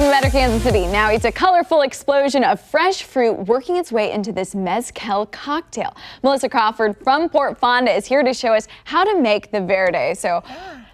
Welcome to Better Kansas City. Now it's a colorful explosion of fresh fruit working its way into this mezcal cocktail. Milissa Crawford from Port Fonda is here to show us how to make the Verde. So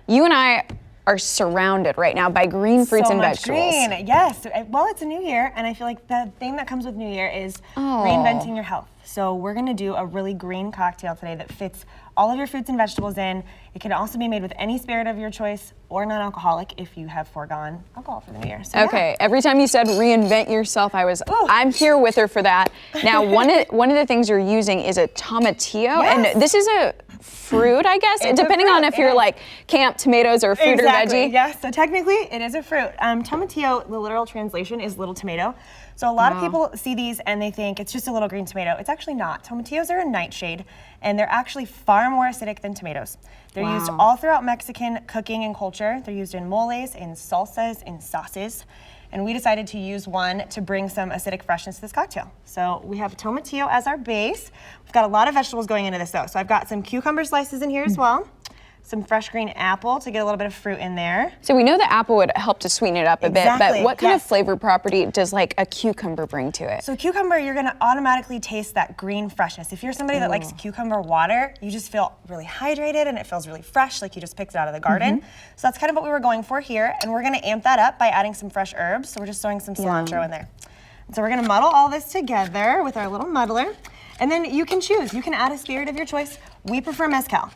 you and I are surrounded right now by green fruits and vegetables. Green, yes. Well, it's a new year, and I feel like the thing that comes with New Year is reinventing your health. So we're gonna do a really green cocktail today that fits all of your fruits and vegetables in. It can also be made with any spirit of your choice or non-alcoholic if you have foregone alcohol for the New Year. So, okay, every time you said reinvent yourself, I'm here with her for that. Now, one of the things you're using is a tomatillo, and this is a fruit, I guess, depending on if you're like camp tomatoes or fruit or veggie. Yes, so technically it is a fruit. Tomatillo, the literal translation is little tomato. So a lot of people see these and they think it's just a little green tomato. It's actually not. Tomatillos are a nightshade, and they're actually far more acidic than tomatoes. They're used all throughout Mexican cooking and culture. They're used in moles, in salsas, in sauces. And we decided to use one to bring some acidic freshness to this cocktail. So we have tomatillo as our base. We've got a lot of vegetables going into this though. So I've got some cucumber slices in here as well. Some fresh green apple to get a little bit of fruit in there. So we know the apple would help to sweeten it up a bit, but what kind of flavor property does like a cucumber bring to it? So cucumber, you're gonna automatically taste that green freshness. If you're somebody that likes cucumber water, you just feel really hydrated and it feels really fresh, like you just picked it out of the garden. So that's kind of what we were going for here, and we're gonna amp that up by adding some fresh herbs. So we're just throwing some cilantro in there. So we're gonna muddle all this together with our little muddler, and then you can choose. You can add a spirit of your choice. We prefer mezcal.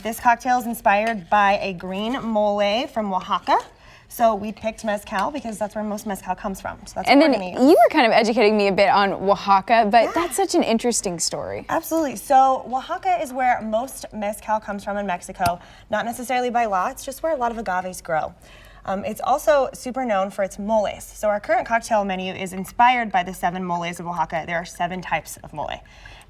This cocktail is inspired by a green mole from Oaxaca. So we picked mezcal because that's where most mezcal comes from. So that's and then you were kind of educating me a bit on Oaxaca, but that's such an interesting story. Absolutely. So Oaxaca is where most mezcal comes from in Mexico, not necessarily by law, it's just where a lot of agaves grow. It's also super known for its moles. So our current cocktail menu is inspired by the 7 moles of Oaxaca. There are 7 types of mole.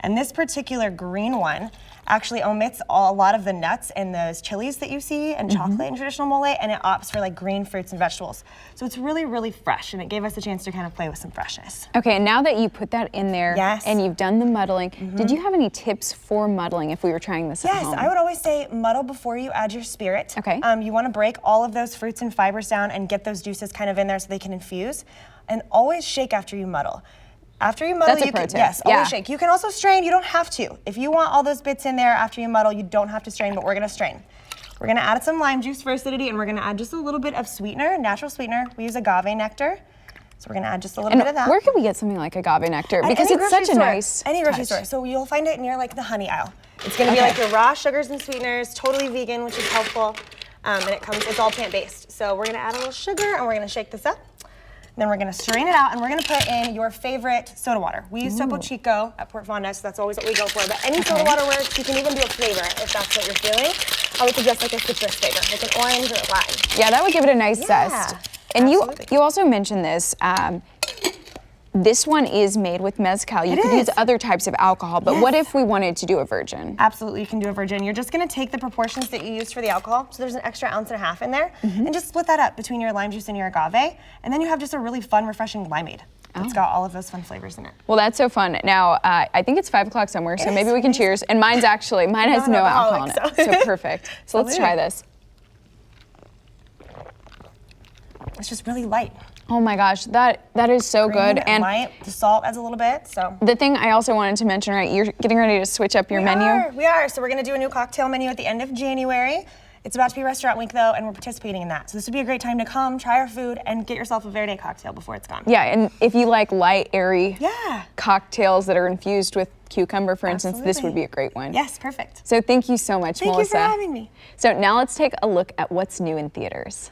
And this particular green one actually omits a lot of the nuts and those chilies that you see and chocolate in traditional mole, and it opts for like green fruits and vegetables. So it's really, really fresh, and it gave us a chance to kind of play with some freshness. Okay, and now that you put that in there and you've done the muddling, did you have any tips for muddling if we were trying this at home? Yes, I would always say muddle before you add your spirit. Okay. You want to break all of those fruits and fibers down and get those juices kind of in there so they can infuse, and always shake after you muddle. After you muddle, you can, always shake. You can also strain, you don't have to. If you want all those bits in there after you muddle, you don't have to strain, but we're gonna strain. We're gonna add some lime juice for acidity, and we're gonna add just a little bit of sweetener, natural sweetener. We use agave nectar. So we're gonna add just a little bit of that. Where can we get something like agave nectar? Because it's such a nice Any grocery store. So you'll find it near like the honey aisle. It's gonna be like your raw sugars and sweeteners, totally vegan, which is helpful. And it's all plant-based. So we're gonna add a little sugar, and we're gonna shake this up. Then we're gonna strain it out, and we're gonna put in your favorite soda water. We use Topo Chico at Port Fonda, so that's always what we go for. But any soda water works. You can even do a flavor if that's what you're feeling. I would suggest like a citrus flavor, like an orange or a lime. Yeah, that would give it a nice zest. And you also mentioned this. This one is made with mezcal. You could use other types of alcohol, but what if we wanted to do a virgin? Absolutely, you can do a virgin. You're just gonna take the proportions that you used for the alcohol, so there's an extra 1.5 ounces in there, and just split that up between your lime juice and your agave, and then you have just a really fun, refreshing limeade. It's got all of those fun flavors in it. Well, that's so fun. Now, I think it's 5 o'clock somewhere, so maybe we can cheers. And mine has no alcohol in it, so perfect. So let's try this. It's just really light. Oh my gosh, that is so good. And light, the salt adds a little bit, so. The thing I also wanted to mention, right, you're getting ready to switch up your menu. We are, so we're gonna do a new cocktail menu at the end of January. It's about to be Restaurant Week though, and we're participating in that. So this would be a great time to come, try our food, and get yourself a Verde cocktail before it's gone. Yeah, and if you like light, airy cocktails that are infused with cucumber, for instance, this would be a great one. Yes, perfect. So thank you so much, Melissa. Thank you for having me. So now let's take a look at what's new in theaters.